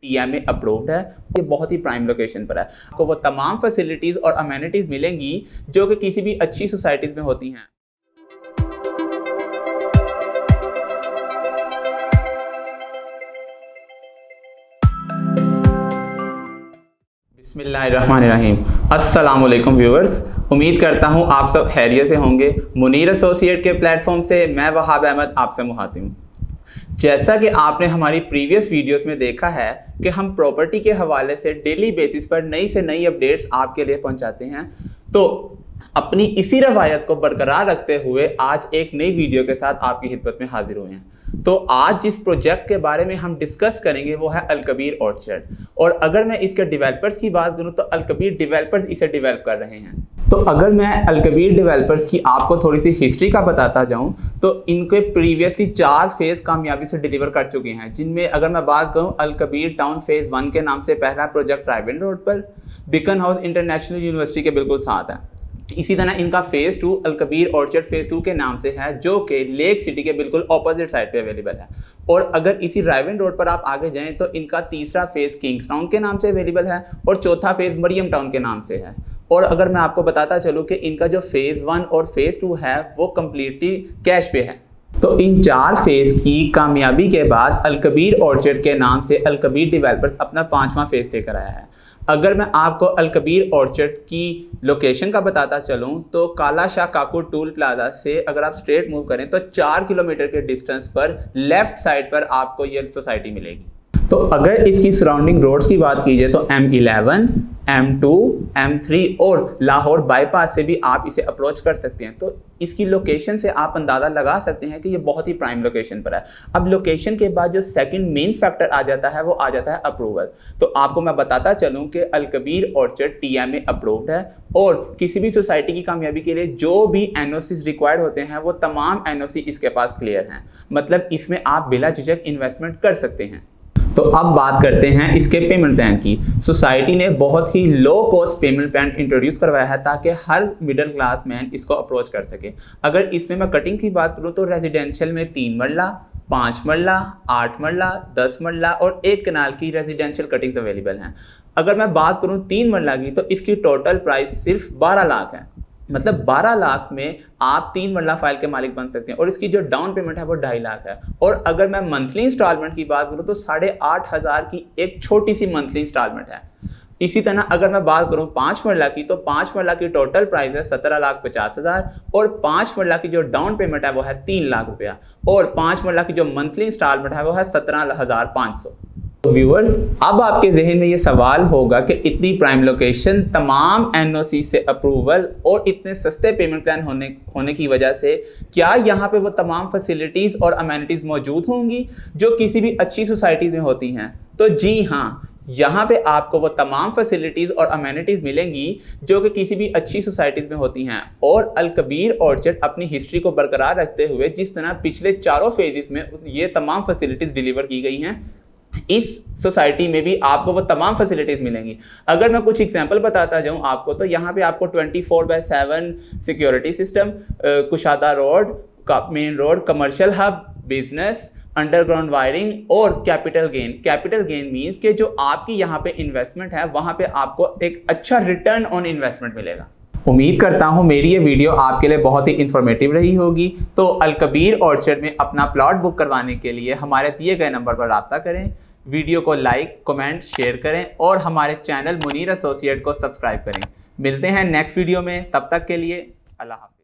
TMA approved है। ये बहुत ही प्राइम लोकेशन पर है। आपको वो तमाम फैसिलिटीज और अमेनिटीज मिलेंगी जो कि किसी भी अच्छी सोसाइटीज में होती हैं। बिस्मिल्लाहिर्रहमानिर्रहीम। अस्सलाम वालेकुम व्यूअर्स, उम्मीद करता हूँ आप सब खैरियत से होंगे। मुनीर एसोसिएट के प्लेटफॉर्म से मैं वहाब अहमद आपसे मुखातिब हूँ। जैसा कि आपने हमारी प्रीवियस वीडियोस में देखा है कि हम प्रॉपर्टी के हवाले से डेली बेसिस पर नई से नई अपडेट्स आपके लिए पहुंचाते हैं, तो अपनी इसी रवायत को बरकरार रखते हुए आज एक नई वीडियो के साथ आपकी खिदमत में हाजिर हुए हैं। तो आज जिस प्रोजेक्ट के बारे में हम डिस्कस करेंगे वो है अलकबीर ऑर्चर्ड। और अगर मैं इसके डेवलपर्स की बात करूं तो अलकबीर डेवलपर्स इसे डेवलप कर रहे हैं। तो अगर मैं अलकबीर डेवलपर्स की आपको थोड़ी सी हिस्ट्री का बताता जाऊं तो इनके प्रीवियसली 4 फेज कामयाबी से डिलीवर कर चुके हैं, जिनमें अगर मैं बात करूं अलकबीर टाउन फेज 1 के नाम से पहला प्रोजेक्ट राइवन रोड पर बीकन हाउस इंटरनेशनल यूनिवर्सिटी के बिल्कुल साथ है। इसी तरह इनका फेज 2 अलकबीर ऑर्चर्ड फेज 2 के नाम से है, जो कि लेक सिटी के बिल्कुल ऑपोजिट साइड पे अवेलेबल है। और अगर इसी राइवन रोड पर आप आगे जाएं तो इनका तीसरा फेज किंग्स टाउन के नाम से अवेलेबल है और चौथा फेज मरियम टाउन के नाम से है। और अगर मैं आपको बताता चलूं कि इनका जो फेज 1 और फेज 2 है वो कम्प्लीटली कैश पे है। तो इन 4 फेज की कामयाबी के बाद अलकबीर ऑर्चर्ड के नाम से अलकबीर डेवलपर्स अपना 5वां फेज लेकर आया है। अगर मैं आपको अलकबीर ऑर्चर्ड की लोकेशन का बताता चलूं तो काला शाह काकू टूल प्लाजा से अगर आप स्ट्रेट मूव करें तो 4 किलोमीटर के डिस्टेंस पर लेफ्ट साइड पर आपको ये सोसाइटी मिलेगी। तो अगर इसकी सराउंडिंग रोड्स की बात कीजिए तो M11, M2, M3 और लाहौर बाईपास से भी आप इसे अप्रोच कर सकते हैं। तो इसकी लोकेशन से आप अंदाज़ा लगा सकते हैं कि ये बहुत ही प्राइम लोकेशन पर है। अब लोकेशन के बाद जो सेकंड मेन फैक्टर आ जाता है वो आ जाता है अप्रूवल। तो आपको मैं बताता चलूं कि अलकबीर ऑर्चर्ड TMA अप्रूव्ड है और किसी भी सोसाइटी की कामयाबी के लिए जो भी NOCs रिक्वायर्ड होते हैं वो तमाम NOC इसके पास क्लियर हैं। मतलब इसमें आप बिला झिझक इन्वेस्टमेंट कर सकते हैं। तो अब बात करते हैं इसके पेमेंट प्लान की। सोसाइटी ने बहुत ही low cost payment plan introduce करवाया है ताकि हर मिडिल क्लास मैन इसको अप्रोच कर सके। अगर इसमें मैं कटिंग की बात करूं तो रेजिडेंशियल में 3 मरला, 5 मरला, 8 मरला, 10 मरला और 1 कनाल की रेजिडेंशियल कटिंग्स अवेलेबल हैं। अगर मैं बात करूं 3 मरला की तो इसकी टोटल प्राइस सिर्फ 12 लाख है। मतलब 12 लाख में आप 3 मरला फाइल के मालिक बन सकते हैं और इसकी जो डाउन पेमेंट है वो 2.5 लाख है। और अगर मैं मंथली इंस्टॉलमेंट की बात करूं तो 8,500 की एक छोटी सी मंथली इंस्टॉलमेंट है। इसी तरह अगर मैं बात करूं 5 मरला की तो 5 मरला की टोटल प्राइस है 17,50,000 और 5 मरला की जो डाउन पेमेंट है वो है 3 लाख रुपया और 5 मरला की जो मंथली इंस्टॉलमेंट है वो है 17,500। तो व्यूअर्स, अब आपके जहन में ये सवाल होगा कि इतनी प्राइम लोकेशन, तमाम NOC से अप्रूवल और इतने सस्ते पेमेंट प्लान होने की वजह से क्या यहाँ पे वो तमाम फैसिलिटीज़ और अमेनिटीज़ मौजूद होंगी जो किसी भी अच्छी सोसाइटीज़ में होती हैं? तो जी हाँ, यहाँ पे आपको वो तमाम फैसिलिटीज़ और अमेनिटीज़ मिलेंगी जो कि किसी भी अच्छी सोसाइटीज़ में होती हैं। और अलकबीर ऑर्चर्ड अपनी हिस्ट्री को बरकरार रखते हुए जिस तरह पिछले 4 फेजेस में ये तमाम फैसिलिटीज़ डिलीवर की गई हैं, इस सोसाइटी में भी आपको वो तमाम फैसिलिटीज मिलेंगी। अगर मैं कुछ एग्जांपल बताता जाऊं आपको तो यहाँ पे आपको 24/7 सिक्योरिटी सिस्टम, कुशादा road, main road, commercial hub, business, underground wiring और capital gain. Capital gain means कि जो आपकी यहाँ पे इन्वेस्टमेंट है वहाँ पे आपको एक अच्छा रिटर्न ऑन इन्वेस्टमेंट मिलेगा। उम्मीद करता हूं मेरी ये वीडियो आपके लिए बहुत ही इंफॉर्मेटिव रही होगी। तो अलकबीर ऑर्चर्ड में अपना प्लॉट बुक करवाने के लिए हमारे दिए गए नंबर पर राब्ता करें। वीडियो को लाइक, कमेंट, शेयर करें और हमारे चैनल मुनीर एसोसिएट को सब्सक्राइब करें। मिलते हैं नेक्स्ट वीडियो में, तब तक के लिए अल्लाह हाफ़िज़।